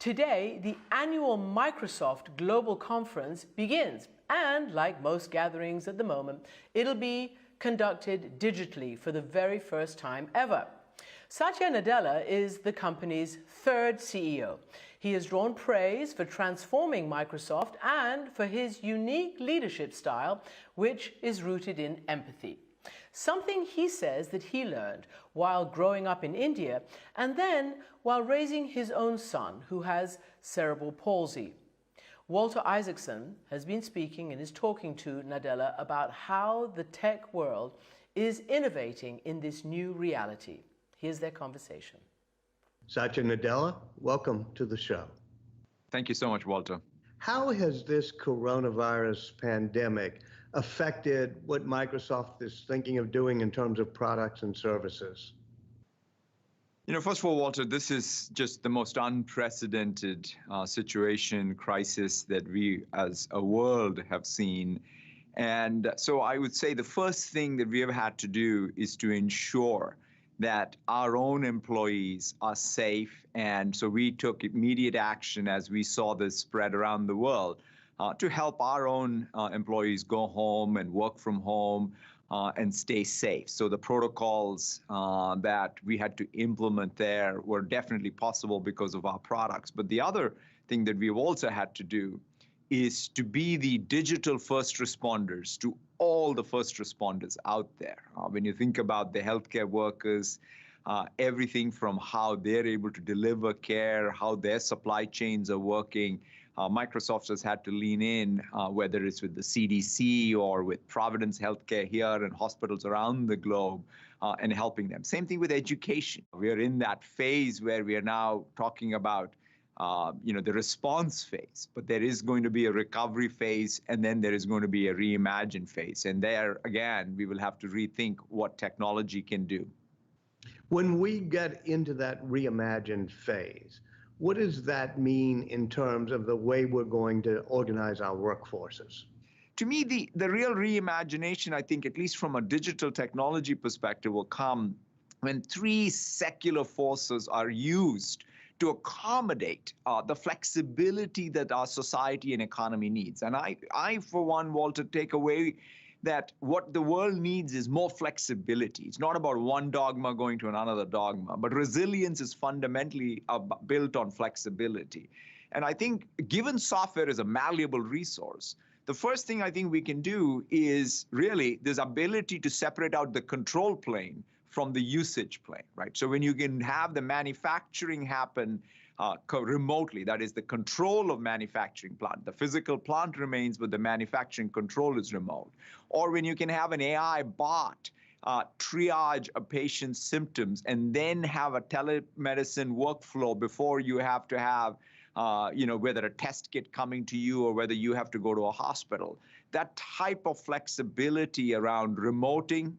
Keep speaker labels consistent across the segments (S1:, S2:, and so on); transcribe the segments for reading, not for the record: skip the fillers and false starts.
S1: Today, the annual Microsoft Global Conference begins, and like most gatherings at the moment, it'll be conducted digitally for the very first time ever. Satya Nadella is the company's third CEO. He has drawn praise for transforming Microsoft and for his unique leadership style, which is rooted in empathy. Something he says that he learned while growing up in India and then while raising his own son who has cerebral palsy. Walter Isaacson has been speaking and is talking to Nadella about how the tech world is innovating in this new reality. Here's their conversation.
S2: Satya Nadella, welcome to the show.
S3: Thank you so much, Walter.
S2: How has this coronavirus pandemic affected what Microsoft is thinking of doing in terms of products and services?
S3: First of all, Walter, this is just the most unprecedented situation, crisis that we as a world have seen. And so I would say the first thing that we have had to do is to ensure that our own employees are safe. And so we took immediate action as we saw this spread around the world to help our own employees go home and work from home and stay safe. So the protocols that we had to implement there were definitely possible because of our products. But the other thing that we've also had to do is to be the digital first responders to all the first responders out there. When you think about the healthcare workers, everything from how they're able to deliver care, how their supply chains are working, Microsoft has had to lean in, whether it's with the CDC or with Providence Healthcare here and hospitals around the globe, and helping them. Same thing with education. We are in that phase where we are now talking about the response phase, but there is going to be a recovery phase, and then there is going to be a reimagine phase. And there, again, we will have to rethink what technology can do.
S2: When we get into that reimagine phase, what does that mean in terms of the way we're going to organize our workforces?
S3: To me, the real reimagination, I think, at least from a digital technology perspective, will come when three secular forces are used to accommodate the flexibility that our society and economy needs. And I, for one, Walter, take away that what the world needs is more flexibility. It's not about one dogma going to another dogma, but resilience is fundamentally built on flexibility. And I think given software is a malleable resource, the first thing I think we can do is really this ability to separate out the control plane from the usage plane, right? So when you can have the manufacturing happen remotely, that is the control of manufacturing plant. The physical plant remains, but the manufacturing control is remote. Or when you can have an AI bot triage a patient's symptoms and then have a telemedicine workflow before you have to have whether a test kit coming to you or whether you have to go to a hospital. That type of flexibility around remoting.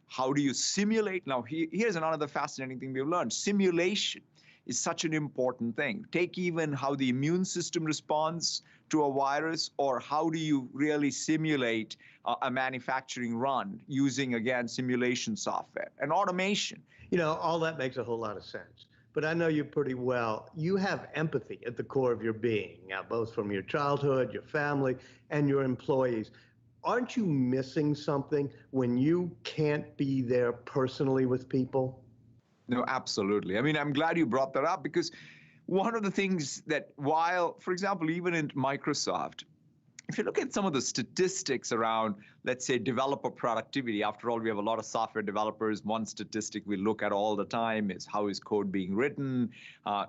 S3: How do you simulate? Now, here's another fascinating thing we've learned. Simulation is such an important thing. Take even how the immune system responds to a virus, or how do you really simulate a manufacturing run using, again, simulation software and automation.
S2: All that makes a whole lot of sense. But I know you pretty well. You have empathy at the core of your being, both from your childhood, your family, and your employees. Aren't you missing something when you can't be there personally with people?
S3: No, absolutely. I mean, I'm glad you brought that up, because one of the things that while, for example, even in Microsoft, if you look at some of the statistics around, let's say, developer productivity, after all, we have a lot of software developers. One statistic we look at all the time is how is code being written?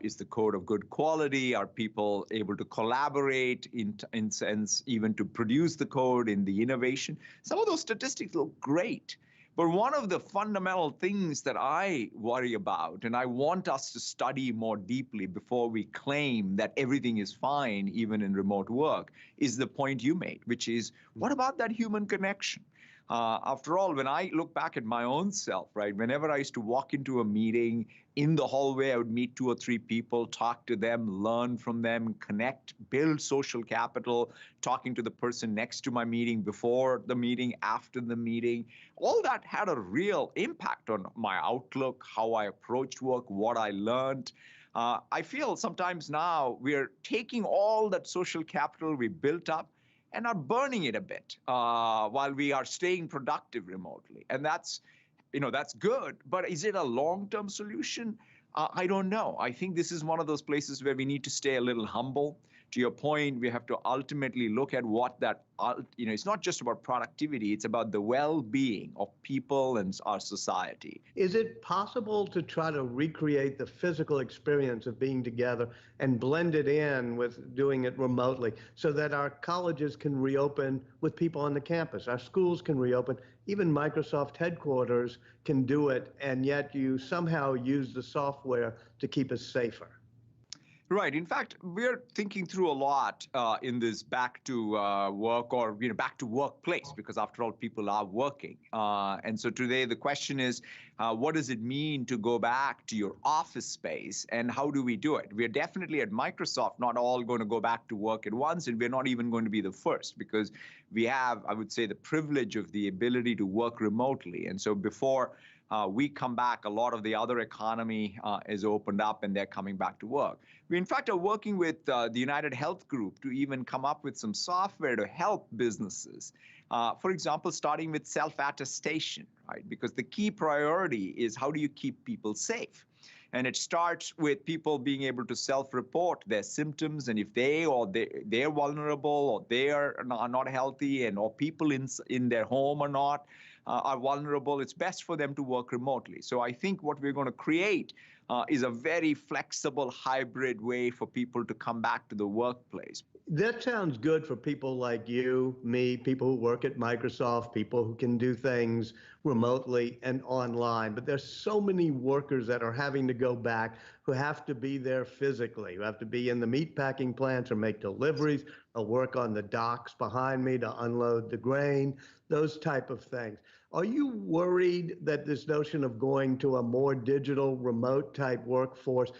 S3: Is the code of good quality? Are people able to collaborate in sense even to produce the code in the innovation? Some of those statistics look great. But one of the fundamental things that I worry about, and I want us to study more deeply before we claim that everything is fine, even in remote work, is the point you made, which is, what about that human connection? After all, when I look back at my own self, right, whenever I used to walk into a meeting, in the hallway, I would meet 2 or 3 people, talk to them, learn from them, connect, build social capital, talking to the person next to my meeting, before the meeting, after the meeting. All that had a real impact on my outlook, how I approached work, what I learned. I feel sometimes now we're taking all that social capital we built up and are burning it a bit while we are staying productive remotely. And that's good, but is it a long-term solution? I don't know. I think this is one of those places where we need to stay a little humble. To your point, we have to ultimately look at what that, it's not just about productivity, it's about the well-being of people and our society.
S2: Is it possible to try to recreate the physical experience of being together and blend it in with doing it remotely so that our colleges can reopen with people on the campus, our schools can reopen, even Microsoft headquarters can do it, and yet you somehow use the software to keep us safer?
S3: Right. In fact, we're thinking through a lot in this back to work or back to workplace, because after all, people are working. And so today the question is, what does it mean to go back to your office space, and how do we do it? We're definitely at Microsoft not all going to go back to work at once, and we're not even going to be the first, because we have, I would say, the privilege of the ability to work remotely. And so before we come back, a lot of the other economy is opened up and they're coming back to work. We, in fact, are working with the United Health Group to even come up with some software to help businesses. For example, starting with self-attestation, right? Because the key priority is how do you keep people safe? And it starts with people being able to self-report their symptoms, and if they're vulnerable or they are not healthy, and or people in their home or not are vulnerable, it's best for them to work remotely. So I think what we're going to create is a very flexible hybrid way for people to come back to the workplace.
S2: That sounds good for people like you, me, people who work at Microsoft, people who can do things remotely and online. But there's so many workers that are having to go back who have to be there physically, who have to be in the meatpacking plants or make deliveries or work on the docks behind me to unload the grain, those type of things. Are you worried that this notion of going to a more digital, remote type workforce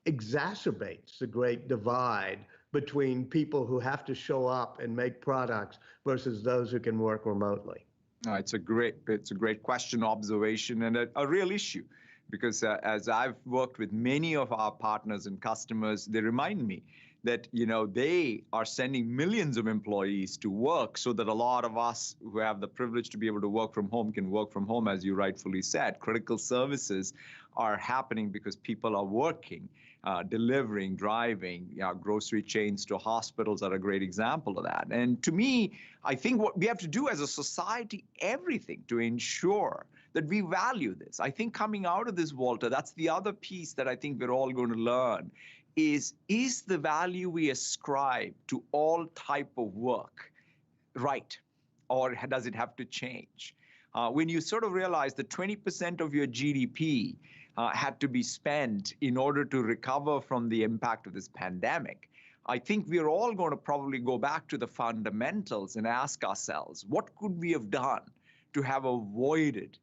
S2: exacerbates the great divide between people who have to show up and make products versus those who can work remotely?
S3: It's a great question, observation, and a real issue, because as I've worked with many of our partners and customers, they remind me that they are sending millions of employees to work so that a lot of us who have the privilege to be able to work from home can work from home, as you rightfully said. Critical services are happening because people are working. Delivering, driving, grocery chains to hospitals are a great example of that. And to me, I think what we have to do as a society, everything to ensure that we value this. I think coming out of this, Walter, that's the other piece that I think we're all going to learn is the value we ascribe to all type of work right? Or does it have to change? When you sort of realize that 20% of your GDP had to be spent in order to recover from the impact of this pandemic, I think we're all going to probably go back to the fundamentals and ask ourselves, what could we have done to have avoided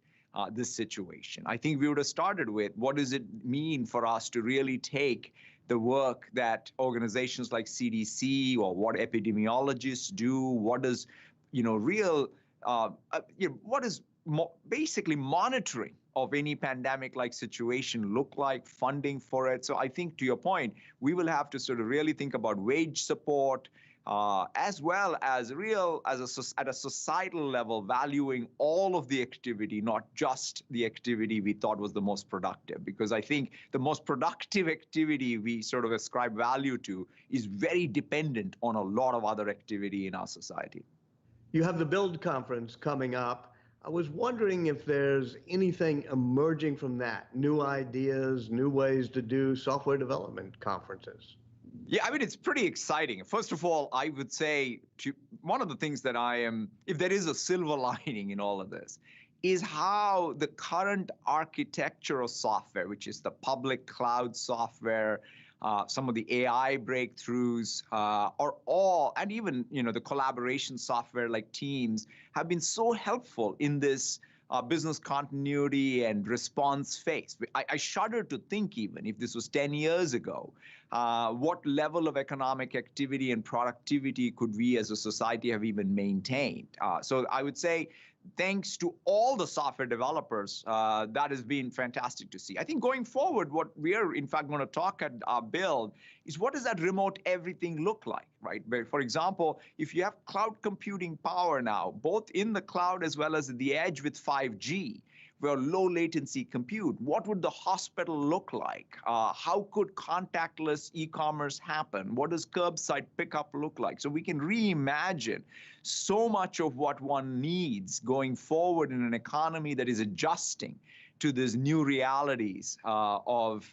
S3: this situation? I think we would have started with, what does it mean for us to really take the work that organizations like CDC or what epidemiologists do, what does, what is basically monitoring of any pandemic-like situation look like, funding for it. So I think, to your point, we will have to sort of really think about wage support, as well as at a societal level, valuing all of the activity, not just the activity we thought was the most productive. Because I think the most productive activity we sort of ascribe value to is very dependent on a lot of other activity in our society.
S2: You have the Build conference coming up. I was wondering if there's anything emerging from that, new ideas, new ways to do software development conferences.
S3: Yeah, I mean, it's pretty exciting. First of all, I would say one of the things that if there is a silver lining in all of this, is how the current architecture of software, which is the public cloud software, some of the AI breakthroughs, and even the collaboration software like Teams have been so helpful in this business continuity and response phase. I shudder to think, even if this was 10 years ago, what level of economic activity and productivity could we as a society have even maintained? So I would say thanks to all the software developers, that has been fantastic to see. I think going forward, what we are in fact going to talk at our build is what does that remote everything look like, right? For example, if you have cloud computing power now, both in the cloud as well as at the edge with 5G, where low latency compute, what would the hospital look like? How could contactless e-commerce happen? What does curbside pickup look like? So we can reimagine so much of what one needs going forward in an economy that is adjusting to these new realities of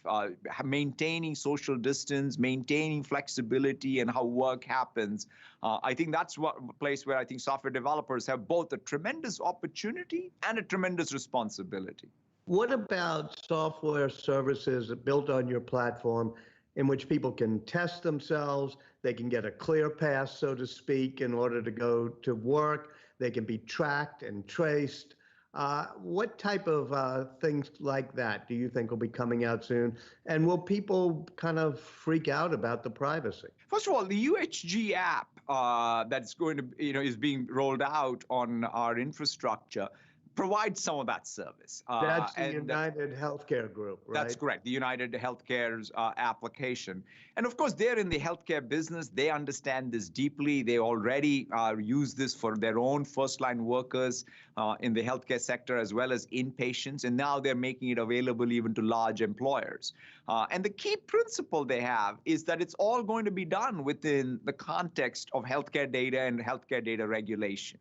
S3: maintaining social distance, maintaining flexibility, and how work happens. I think that's a place where I think software developers have both a tremendous opportunity and a tremendous responsibility.
S2: What about software services built on your platform in which people can test themselves, they can get a clear path, so to speak, in order to go to work, they can be tracked and traced? What type of things like that do you think will be coming out soon? And will people kind of freak out about the privacy?
S3: First of all, the UHG app that's going to, is being rolled out on our infrastructure provides some of that service.
S2: That's the United Healthcare Group, right?
S3: That's correct, the United Healthcare's application. And of course, they're in the healthcare business. They understand this deeply. They already use this for their own first-line workers in the healthcare sector as well as inpatients. And now they're making it available even to large employers. And the key principle they have is that it's all going to be done within the context of healthcare data and healthcare data regulation.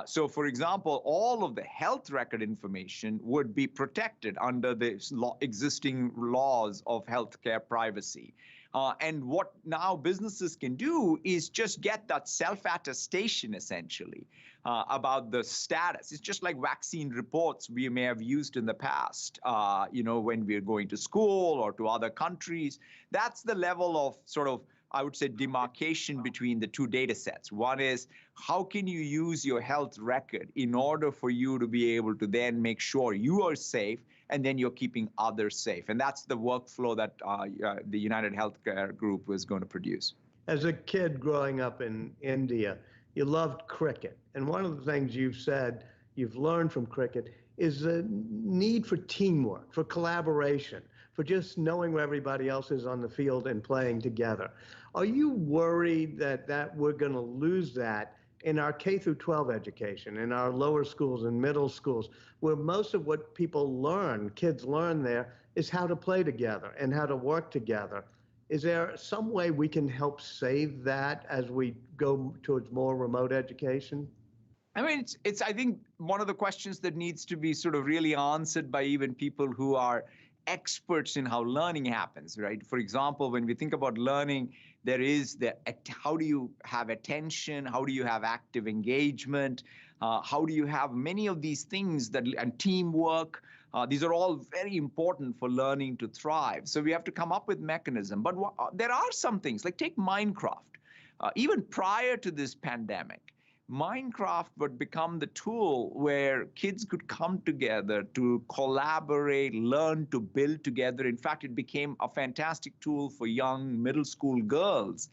S3: So, for example, all of the health record information would be protected under the existing laws of healthcare privacy. And what now businesses can do is just get that self-attestation, essentially, about the status. It's just like vaccine reports we may have used in the past, when we're going to school or to other countries. That's the level of sort of, I would say, demarcation between the two data sets. One is, how can you use your health record in order for you to be able to then make sure you are safe and then you're keeping others safe? And that's the workflow that the United Healthcare Group was going to produce. As
S2: a kid growing up in India, you loved cricket. And one of the things you've said you've learned from cricket is the need for teamwork, for collaboration, for just knowing where everybody else is on the field and playing together. Are you worried that we're going to lose that in our K through 12 education, in our lower schools and middle schools, where most of what people learn, kids learn there, is how to play together and how to work together? Is there some way we can help save that as we go towards more remote education?
S3: I mean, it's I think one of the questions that needs to be sort of really answered by even people who are experts in how learning happens, right? For example, when we think about learning, there is how do you have attention? How do you have active engagement? How do you have many of these things and teamwork? These are all very important for learning to thrive. So we have to come up with mechanism. But there are some things, like take Minecraft. Even prior to this pandemic, Minecraft would become the tool where kids could come together to collaborate, learn to build together. In fact, it became a fantastic tool for young middle school girls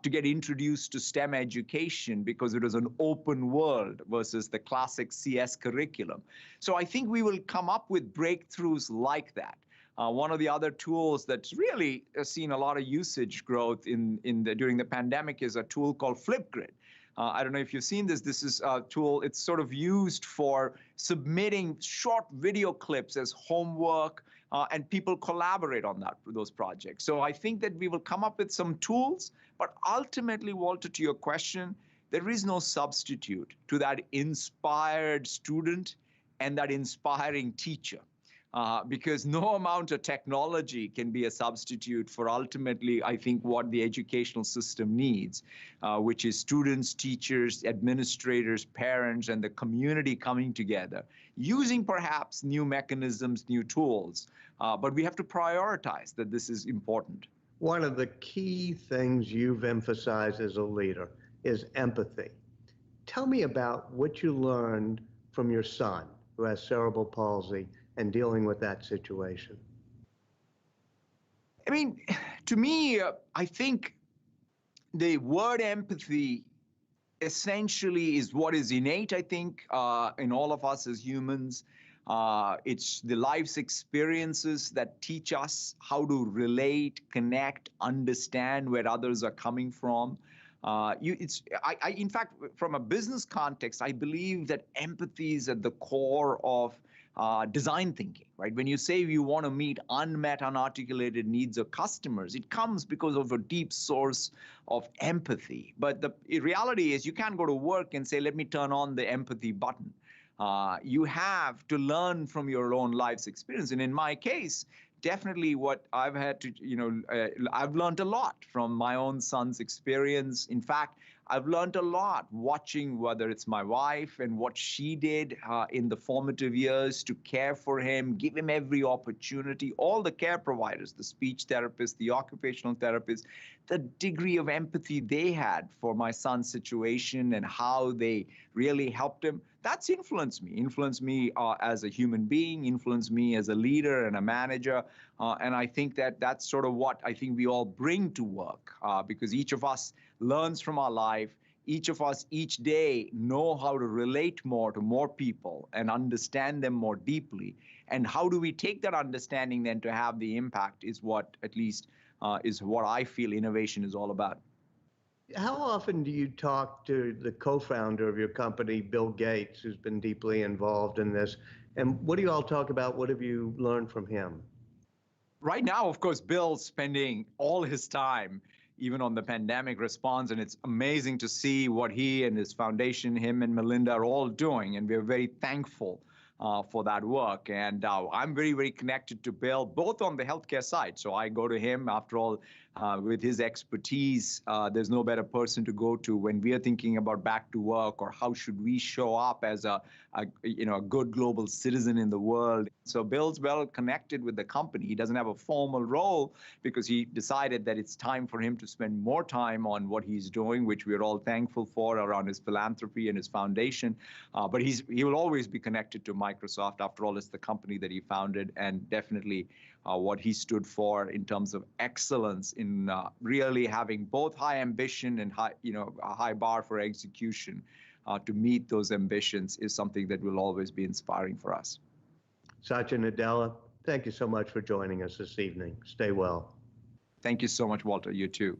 S3: to get introduced to STEM education because it was an open world versus the classic CS curriculum. So I think we will come up with breakthroughs like that. One of the other tools that's really seen a lot of usage growth during the pandemic is a tool called Flipgrid. I don't know if you've seen this. This is a tool. It's sort of used for submitting short video clips as homework, and people collaborate on those projects. So I think that we will come up with some tools, but ultimately, Walter, to your question, there is no substitute to that inspired student and that inspiring teacher. Because no amount of technology can be a substitute for ultimately, I think, what the educational system needs, which is students, teachers, administrators, parents, and the community coming together, using perhaps new mechanisms, new tools. But we have to prioritize that this is important.
S2: One of the key things you've emphasized as a leader is empathy. Tell me about what you learned from your son, who has cerebral palsy, and dealing with that situation.
S3: I mean, to me, I think the word empathy essentially is what is innate, I think, in all of us as humans. It's the life's experiences that teach us how to relate, connect, understand where others are coming from. In fact, from a business context, I believe that empathy is at the core of design thinking, right? When you say you want to meet unmet, unarticulated needs of customers, it comes because of a deep source of empathy. But the reality is you can't go to work and say, let me turn on the empathy button. You have to learn from your own life's experience. And in my case, definitely what I've had to, I've learned a lot from my own son's experience. In fact, I've learned a lot watching whether it's my wife and what she did in the formative years to care for him, give him every opportunity, all the care providers, the speech therapists, the occupational therapists, the degree of empathy they had for my son's situation and how they really helped him. That's influenced me as a human being, influenced me as a leader and a manager. And I think that that's sort of what I think we all bring to work because each of us learns from our life. Each of us each day know how to relate more to more people and understand them more deeply. And how do we take that understanding then to have the impact is what at least is what I feel innovation is all about.
S2: How often do you talk to the co-founder of your company, Bill Gates, who's been deeply involved in this? And what do you all talk about? What have you learned from him?
S3: Right now, of course, Bill's spending all his time even on the pandemic response, and it's amazing to see what he and his foundation, him and Melinda, are all doing, and we're very thankful for that work. And I'm very, very connected to Bill, both on the healthcare side. So I go to him, after all, with his expertise. There's no better person to go to when we are thinking about back to work or how should we show up as a good global citizen in the world. So Bill's well connected with the company. He doesn't have a formal role because he decided that it's time for him to spend more time on what he's doing, which we're all thankful for around his philanthropy and his foundation. But he will always be connected to Microsoft. After all, it's the company that he founded, and definitely what he stood for in terms of excellence in really having both high ambition and a high bar for execution to meet those ambitions is something that will always be inspiring for us.
S2: Satya, Nadella, thank you so much for joining us this evening. Stay well.
S3: Thank you so much, Walter. You too.